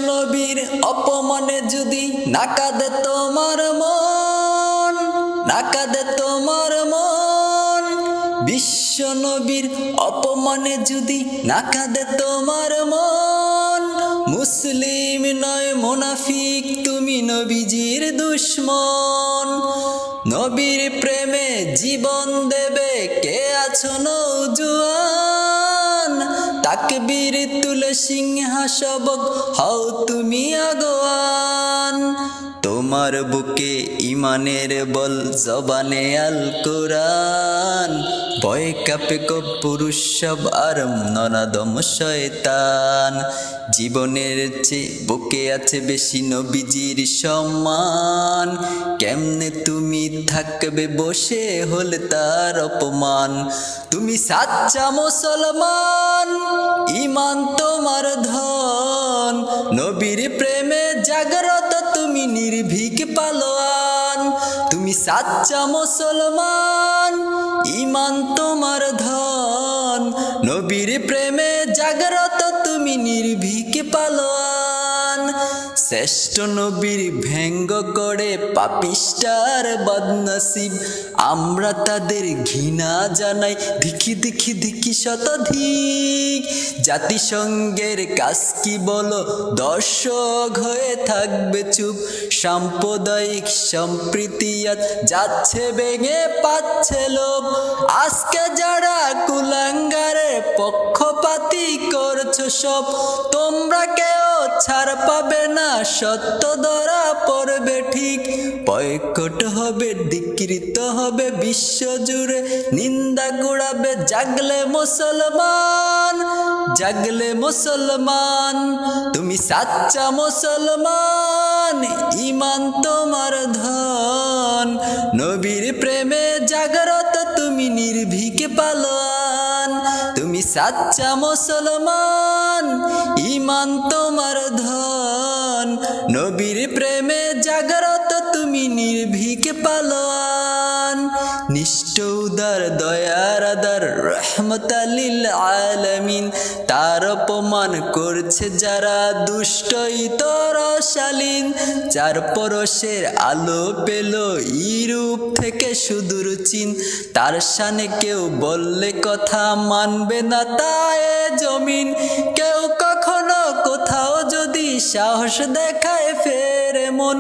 নবীর অপমানে যদি না কাঁদে তোমার মন, না কাঁদে তোমার মন, বিশ্ব নবীর অপমানে যদি না কাঁদে তোমার মন, মুসলিম নয় মুনাফিক তুমি নবীজির দুশ্মন। নবীর প্রেমে জীবন দেবে কে আছো নওজোয়ান, তাকবীর তুলে সিংহাসবক হও তুমি আগুয়ান। তোমার বুকে ইমানের বল জবানে আল কোরআন, ভয় কাঁপে পুরুষ সব আর নরাদম শয়তান। জীবনের চেয়ে বুকে আছে বেশি নবীজির সম্মান, কেমনে তুমি থাকবে বসে হলে তার অপমান। তুমি সাচ্চা মুসলমান, ইমান তোমার ধন, নবীর প্রেমে জাগ্রত তুমি নির্ভীক পালোয়ান। তুমি সাচ্চা মুসলমান, ইমান তোমার ধন, নবীর প্রেমে জাগ্রত তুমি নির্ভীক পালোয়ান। শ্রেষ্ঠ নবীর ব্যঙ্গ করে পাপিষ্টার বদনসিব, আমরা তাদের ঘৃণা জানাই ধিকি ধিকি ধিকি শতধিক। জাতিসংঘের কাজ কি বলো, দর্শক হয়ে থাকবে চুপ। সাম্প্রদায়িক সম্প্রীতি আজ যাচ্ছে ভেঙে পাচ্ছে লোভ। আজকে যারা কুলাঙ্গারের পক্ষপাতী করছো সব, তোমরা কেউ ছাড় পাবে না, সত্য ধরা পড়বে ঠিক। বয়কট হবে, ধিক্কৃত হবে বিশ্ব জুড়ে, নিন্দা গুড়াবে জাগলে মুসলমান, জাগলে মুসলমান। তুমি সাচ্চা মুসলমান, ইমান তোমার ধন, নবীর প্রেমে জাগ্রত তুমি নির্ভীক পালোয়ান। তুমি সাচ্চা মুসলমান, ইমান তোমার ধন, নবীর প্রেমে জাগ্রত তুমি নির্ভীক পালোয়ান। নিষ্ঠ উদার দয়ার আদার রহমতালিল আলামিন, তার অপমান করছে যারা দুষ্ট ইতর শালীন। চার পরশের আলো পেল ইউরোপ থেকে সুদূর চীন, তার শানে কেউ বললে কথা মানবে না তায়ে জমিন। কেউ কখনো কোথাও যদি সাহস দেখায় ফেরে মন,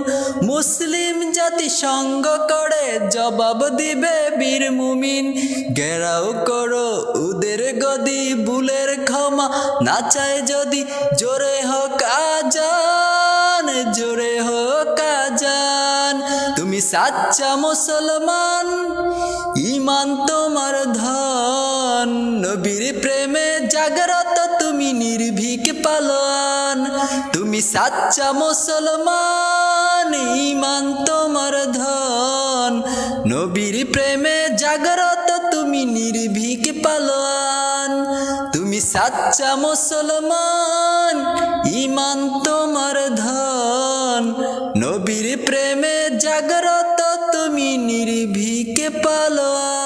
মুসলিম জাতি সঙ্গ করে জবাব দিবে বীর মুমিন। ঘেরাও করো উদের গদি, ভুলের ক্ষমা না চায় যদি, জোরে হোক আজান, জোরে হোক আজান। তুমি সাচ্চা মুসলমান, ইমান তোমার ধন, নবীর প্রেমে জাগ্রত তুমি নির্ভীক পালোয়ান। তুমি সাচ্চা মুসলমান, ইমান তোমার ধন, নবীর প্রেমে জাগ্রত তুমি নির্ভীক পালোয়ান। তুমি সাচ্চা মুসলমান, ইমান তোমার ধন, নবীর প্রেমে জাগ্রত তুমি নির্ভীক পালোয়ান।